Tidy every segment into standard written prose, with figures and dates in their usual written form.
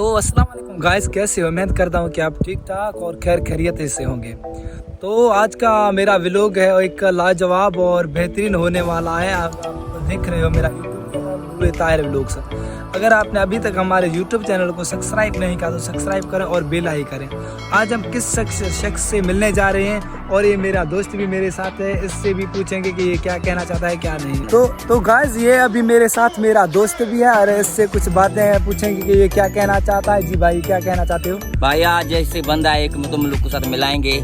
तो अस्सलाम वालेकुम गाइस, कैसे हो? उम्मीद करता हूँ कि आप ठीक ठाक और खैर खैरियत से होंगे। तो आज का मेरा व्लॉग है एक लाजवाब और बेहतरीन होने वाला है। आप देख रहे हो मेरा यूट्यूब चैनल ताहिर व्लॉग्स। अगर आपने अभी तक हमारे यूट्यूब चैनल को सब्सक्राइब नहीं किया तो सब्सक्राइब करें और बेल आई करें। आज हम किस शख्स से मिलने जा रहे हैं और ये मेरा दोस्त भी मेरे साथ है, इससे भी पूछेंगे कि ये क्या कहना चाहता है क्या नहीं। तो गाइस, ये अभी मेरे साथ मेरा दोस्त भी है और इससे कुछ बातें पूछेंगे कि ये क्या कहना चाहता है। जी भाई, क्या कहना चाहते हो? भाई आज जैसे बंदा एक तुम लोग के साथ मिलाएंगे,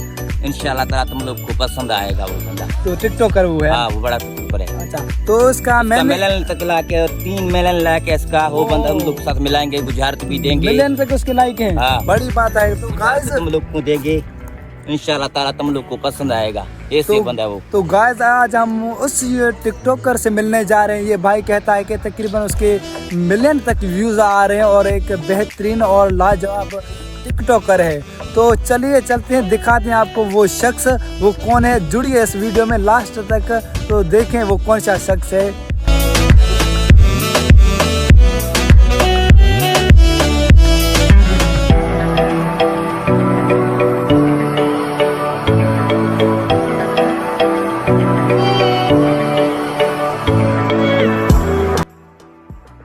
इंशाल्लाह ताला तुम लोग को पसंद आएगा वो बंदा। तो टिकटॉकर वो है? हाँ, वो बड़ा टिकटॉकर है। अच्छा, तो उसका मिलन तक ला के 3 मिलन ला के इसका वो बंदा हम लोग के साथ मिलाएंगे, गुजारत भी देंगे। मिलियन तक उसके लाइक है। हाँ। बड़ी बात है। तो गाइस तुम लोग को देंगे, इंशाल्लाह ताला तुम लोग को पसंद आएगा। ऐसे बंदा वो। तो गाइस, आज हम उस टिकटॉकर से मिलने जा रहे हैं। ये भाई कहता है कि तकरीबन उसके मिलियन तक व्यूज आ रहे हैं और एक बेहतरीन और लाजवाब टिकटॉकर है। तो चलिए चलते हैं, दिखाते हैं आपको वो शख्स वो कौन है। जुड़िए इस वीडियो में लास्ट तक, तो देखें वो कौन सा शख्स है।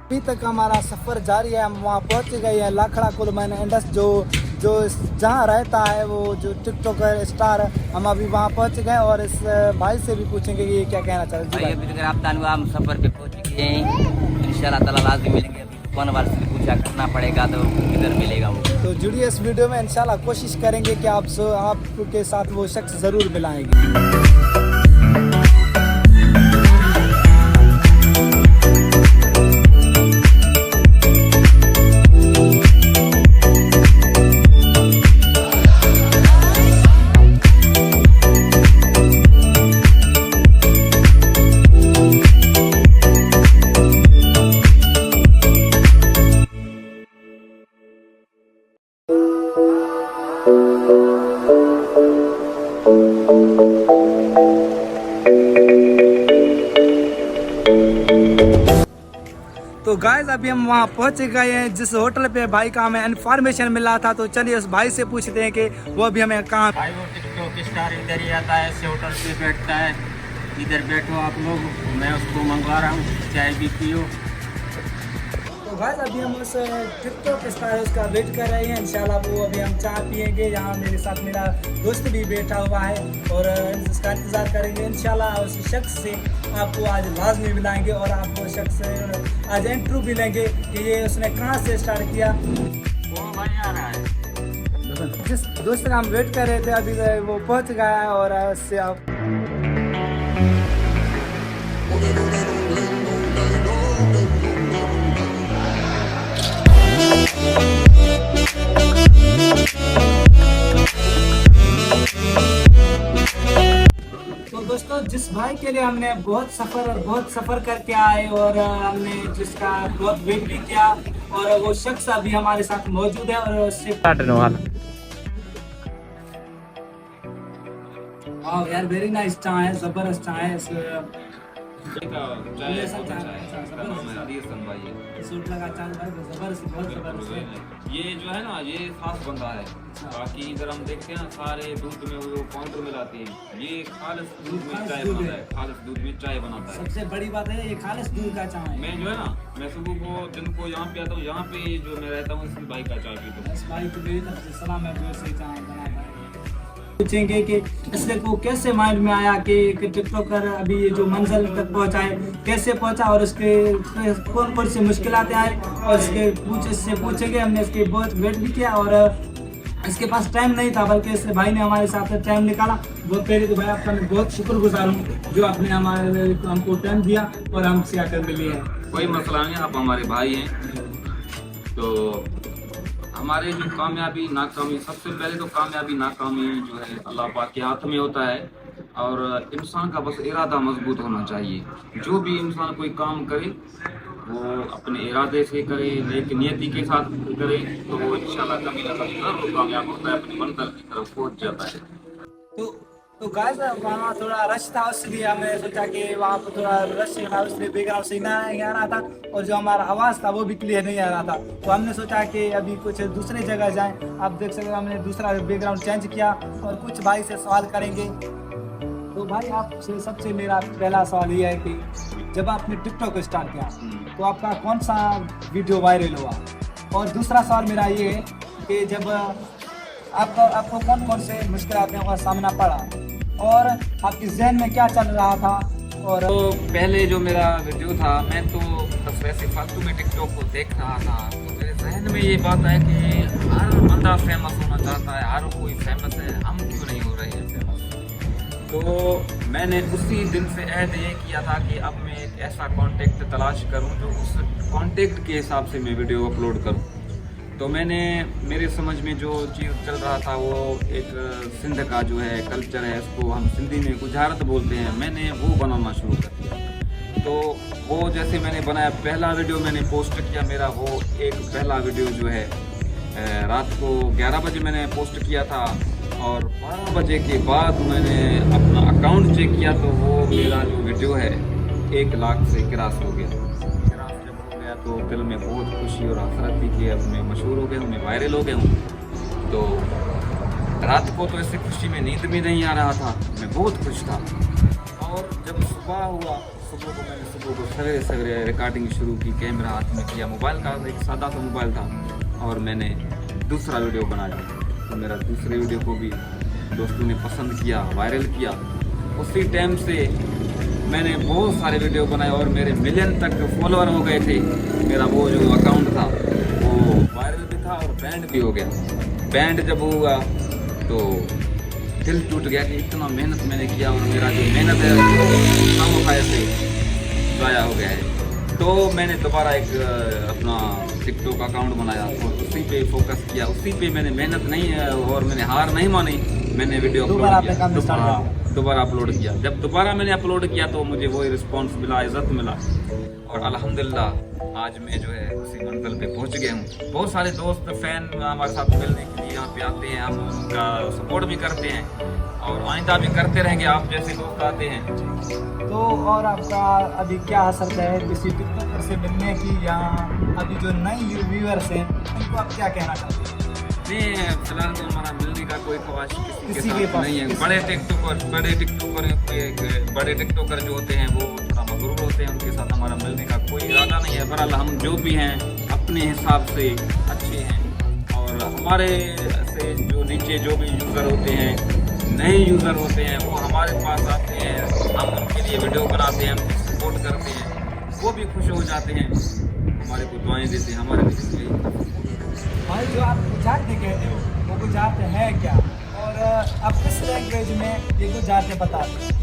अभी तक हमारा सफ़र जारी है। हम वहाँ पहुँच गए हैं लाखड़ा कुलमैन इंडस, जो जहाँ रहता है वो जो टिकटॉकर स्टार। हम अभी वहाँ पहुँच गए और इस भाई से भी पूछेंगे कि ये क्या कहना चाहते हैं। अभी तक आप हम सफर पे पहुंच गए हैं, इंशाल्लाह ताला लाज़िम मिलेंगे। अभी कौन बार से पूछा करना पड़ेगा तो किधर मिलेगा वो। तो जुड़िए इस वीडियो में, इंशाल्लाह कोशिश करेंगे कि आपके साथ वो शख्स ज़रूर मिलाएंगे। तो गाइस, अभी हम वहाँ पहुँच गए हैं जिस होटल पे भाई का हमें इन्फॉर्मेशन मिला था। तो चलिए उस भाई से पूछते हैं कि वो अभी हमें कहाँ। भाई वो टिकटॉक स्टार इधर ही आता है, ऐसे होटल पे बैठता है। इधर बैठो आप लोग, मैं उसको मंगवा रहा हूँ, चाय भी पियो। तो गाइस, अभी हम उस टिकटॉक स्टार उसका वेट कर रहे हैं। इंशाल्लाह वो अभी हम चाय पियेंगे। यहाँ मेरे साथ मेरा दोस्त भी बैठा हुआ है और इसका इंतज़ार करेंगे। इंशाल्लाह उस शख्स से आपको आज लाज़मी मिलाएंगे और आप वो शख्स आज इंटरव्यू भी लेंगे कि ये उसने कहाँ से स्टार्ट किया। वो भाई आ रहा है। जिस दोस्त का हम वेट कर रहे थे अभी वो पहुँच गया है और उससे आप दोस्तों, जिस भाई के लिए हमने बहुत सफ़र करके आए और हमने जिसका बहुत वेट भी किया और वो शख्स अभी हमारे साथ मौजूद है और उससे यार वेरी नाइस चाय है, ज़बरदस्त चाय है। सूट लगा चाय भाई, ज़बरदस्त, बहुत ज़बरदस्त है। ये जो है ना, ये खास बंदा है। बाकी इधर हम देखते हैं सारे दूध में वो पाउडर मिलाते हैं, ये खालिस दूध में चाय बनाता है। खालिस दूध में चाय बनाता है। सबसे बड़ी बात है ये खालिस दूध का चाय है। मैं जो है ना, मैं सुबह को दिन को यहाँ पे आता हूँ, यहाँ पे जो मैं रहता हूँ इस भाई का चाय पीता हूँ। इस भाई को मेरी तरफ से सलाम है, जो सही चाय बनाता है। पूछेंगे कि इससे को कैसे माइंड में आया कि टिकटॉकर अभी ये जो मंजिल तक पहुंचा है, कैसे पहुंचा और उसके कौन कौन सी मुश्किलातें आए और इससे पूछेंगे। हमने इसके बहुत वेट भी किया और इसके पास टाइम नहीं था, बल्कि इस भाई ने हमारे साथ टाइम निकाला। बहुत पहले तो भाई आपका मैं बहुत शुक्रगुजार हूँ जो आपने हमको टाइम दिया और हमसे आकर मिले हैं। कोई मसला नहीं, आप हमारे भाई हैं। तो हमारे जो कामयाबी नाकामी, सबसे पहले तो कामयाबी नाकामी जो है अल्लाह पाक के हाथ में होता है और इंसान का बस इरादा मजबूत होना चाहिए। जो भी इंसान कोई काम करे वो अपने इरादे से करे, एक नियति के साथ करे, तो वो इंशाल्लाह कभी ना कभी जरूर कामयाब होता है, अपनी मंजिल की तरफ पहुंच जाता है। तो तो गाइस वहाँ थोड़ा रश था, इसलिए हमने सोचा कि वहाँ पर थोड़ा रश था, इसलिए बैकग्राउंड सही नहीं आ रहा था और जो हमारा आवाज़ था वो भी क्लियर नहीं आ रहा था। तो हमने सोचा कि अभी कुछ दूसरी जगह जाएं। आप देख सकते हैं हमने दूसरा बैकग्राउंड चेंज किया और कुछ भाई से सवाल करेंगे। तो भाई आपसे सबसे मेरा पहला सवाल ये है कि जब आपने टिकटॉक स्टार्ट किया तो आपका कौन सा वीडियो वायरल हुआ? और दूसरा सवाल मेरा ये है कि जब आपको कौन कौन से मुश्किलातों का सामना पड़ा और आपके जहन में क्या चल रहा था? और तो पहले जो मेरा वीडियो था, मैं तो बस वैसे फालतू में टिकटॉक को देख रहा था, तो मेरे जहन में ये बात है कि हर बंदा फेमस होना चाहता है, हर कोई फेमस है, हम क्यों नहीं हो रहे हैं फेमस। तो मैंने उसी दिन से अहद ये किया था कि अब मैं एक ऐसा कॉन्टेक्ट तलाश करूं जो उस कॉन्टेक्ट के हिसाब से मैं वीडियो अपलोड करूं। तो मैंने मेरे समझ में जो चीज़ चल रहा था वो एक सिंध का जो है कल्चर है, इसको हम सिंधी में गुजरात बोलते हैं, मैंने वो बनाना शुरू कर दिया। तो वो जैसे मैंने बनाया, पहला वीडियो मैंने पोस्ट किया मेरा, वो एक पहला वीडियो जो है रात को 11 बजे मैंने पोस्ट किया था और 12 बजे के बाद मैंने अपना अकाउंट चेक किया तो वो मेरा जो वीडियो है 1 लाख से क्रॉस हो गया। तो दिल में बहुत खुशी और हसरत थी कि अब मैं मशहूर हो गया हूँ, मैं वायरल हो गया हूँ। तो रात को तो ऐसे खुशी में नींद भी नहीं आ रहा था, मैं बहुत खुश था। और जब सुबह हुआ, सुबह को सवेरे सवेरे रिकॉर्डिंग शुरू की, कैमरा हाथ में किया, मोबाइल का एक सादा सा मोबाइल था और मैंने दूसरा वीडियो बनाया। तो मेरा दूसरे वीडियो को भी दोस्तों ने पसंद किया, वायरल किया। उसी टाइम से मैंने बहुत सारे वीडियो बनाए और मेरे मिलियन तक फॉलोअर हो गए थे। मेरा वो जो अकाउंट था वो वायरल भी था और बैंड भी हो गया। बैंड जब हुआ तो दिल टूट गया कि इतना मेहनत मैंने किया और मेरा जो मेहनत है खामोखाई से ज़ाया हो गया है। तो मैंने दोबारा एक अपना टिकटॉक अकाउंट बनाया और उसी पे फोकस किया, उसी पे मैंने मेहनत नहीं और मैंने हार नहीं मानी, मैंने वीडियो दोबारा अपलोड किया। जब दोबारा मैंने अपलोड किया तो मुझे वही रिस्पांस मिला, इज़्ज़त मिला और अल्हम्दुलिल्लाह आज मैं जो है उसी मंजिल पे पहुंच गया हूँ। बहुत सारे दोस्त फैन हमारे साथ मिलने के लिए यहाँ पे आते हैं, हम उनका सपोर्ट भी करते हैं और आइंदा भी करते रहेंगे, आप जैसे दोस्त आते हैं। तो और आपका अभी क्या असर है किसी टिकटॉकर से मिलने की, या अभी जो नए व्यूअर्स हैं उनको आप क्या कहना चाहते हैं? नहीं, फिलहाल तो हमारा मिलने का कोई ख्वाहिश किसी के साथ नहीं है। बड़े टिकटॉकर जो होते हैं वो थोड़ा मगरूर होते हैं, उनके साथ हमारा मिलने का कोई इरादा नहीं है। बहरहाल हम जो भी हैं अपने हिसाब से अच्छे हैं और हमारे से जो नीचे जो भी यूज़र होते हैं, नए यूज़र होते हैं, वो हमारे पास आते हैं, हम उनके लिए वीडियो बनाते हैं, उनको सपोर्ट करते हैं, वो भी खुश हो जाते हैं, हमारे को दुआएं देते हैं, हमारे भी। भाई जो आप गुजरात में कहते हो वो गुजरात है क्या, और आप किस लैंग्वेज में ये गुजरात बताते हैं?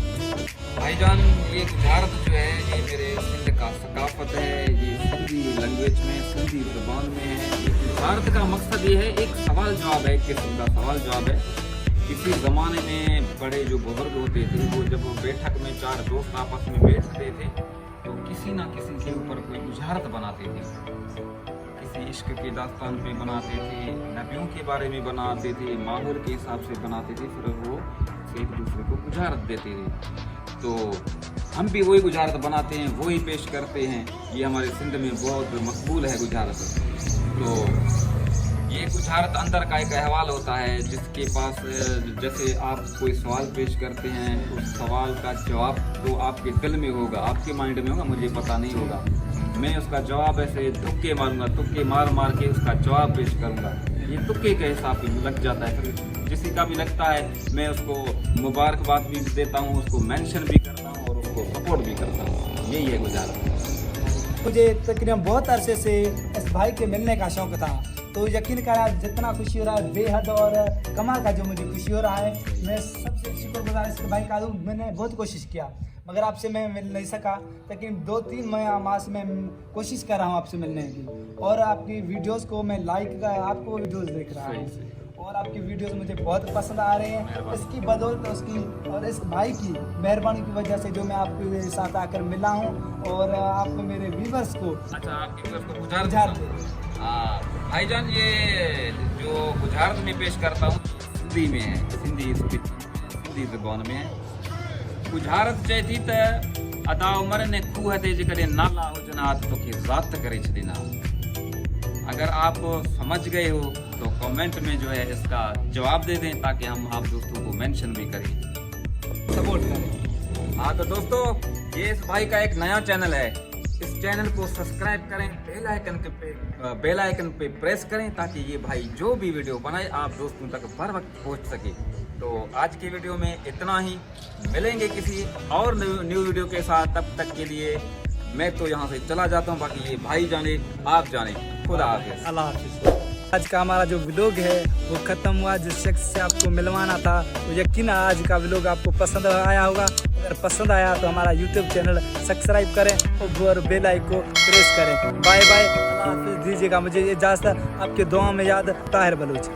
भाईजान ये गुजरात जो है ये मेरे सिंध का सकाफत है, ये सिंधी लैंग्वेज में, सिंधी ज़ुबान में है। गुजरात का मकसद ये है, एक सवाल जवाब है, एक किस्म का सवाल जवाब है। किसी ज़माने में बड़े जो बुजुर्ग होते थे वो जब बैठक में 4 दोस्त आपस में बैठते थे तो किसी ना किसी के ऊपर कोई गुजरात बनाते थे, किसी इश्क की दास्तान पे बनाते थे, नबियों के बारे में बनाते थे, माहौल के हिसाब से बनाते थे, फिर वो एक दूसरे को गुजरात देते थे। तो हम भी वही गुजरात बनाते हैं, वही पेश करते हैं। ये हमारे सिंध में बहुत मकबूल है गुजरात। तो ये गुजरात अंदर का एक अहवाल होता है जिसके पास जैसे आप कोई सवाल पेश करते हैं, उस सवाल का जवाब तो आपके दिल में होगा, आपके माइंड में होगा, मुझे पता नहीं होगा। मैं उसका जवाब ऐसे तुक्के मारूंगा, तुक्के मार मार के उसका जवाब पेश करूंगा। ये तुक्के के हिसाब से लग जाता है, फिर किसी का भी लगता है मैं उसको मुबारकबाद भी देता हूँ, उसको मेंशन भी करता हूँ और उसको सपोर्ट भी करता हूँ। यही है गुजरात। मुझे तकरीबन बहुत अरसे से इस भाई के मिलने का शौक़ था, तो यकीन करा जितना खुशी हो रहा है बेहद और कमाल का जो मुझे खुशी हो रहा है। मैं सबसे शुक्रगुजार इस भाई का, मैंने बहुत कोशिश किया मगर आपसे मैं मिल नहीं सका, लेकिन 2-3 माह से मैं कोशिश कर रहा हूँ आपसे मिलने की, और आपकी वीडियोस को मैं लाइक आपको वीडियोस देख रहा हूँ और आपकी वीडियोस मुझे बहुत पसंद आ रहे हैं। इसकी बदौलत उसकी और इस भाई की मेहरबानी की वजह से जो मैं आपके साथ आकर मिला हूँ और आपको मेरे व्यूवर्स को आपके व्यूवर्स को गुजरात भाईजान ये जो गुजरात में पेश करता हूँ हिंदी में है, हिंदी सिंधी ज़बान में है। बुझारत चए थी त अदा उमर ने खूह ते जेकॾहिं नाला हुजनि हा त तोखे ज़ात करे छॾींदा। अगर आप समझ गए हो तो कमेंट में जो है इसका जवाब दे दें ताकि हम आप दोस्तों को मेंशन भी करें, सपोर्ट करें। हाँ तो दोस्तों ये इस भाई का एक नया चैनल है, इस चैनल को सब्सक्राइब करें, बेल आइकन पे प्रेस करें ताकि ये भाई जो भी वीडियो बनाए आप दोस्तों तक बर वक्त पहुँच सके। तो आज की वीडियो में इतना ही, मिलेंगे किसी और न्यू वीडियो के साथ। तब तक के लिए मैं तो यहाँ से चला जाता हूँ, बाकी ये भाई जाने आप जाने। खुदा हाफिज़। अल्लाह हाफिज़। आज का हमारा जो व्लॉग है वो ख़त्म हुआ। जिस शख्स से आपको मिलवाना था तो यकीन आज का व्लॉग आपको पसंद आया होगा। अगर पसंद आया तो हमारा यूट्यूब चैनल सब्सक्राइब करें और बेल आइकन को प्रेस करें। बाय बाय, अल्लाह हाफिज़। दीजिएगा मुझे इजाज़त। आपके दुआ में याद, ताहिर बलूच।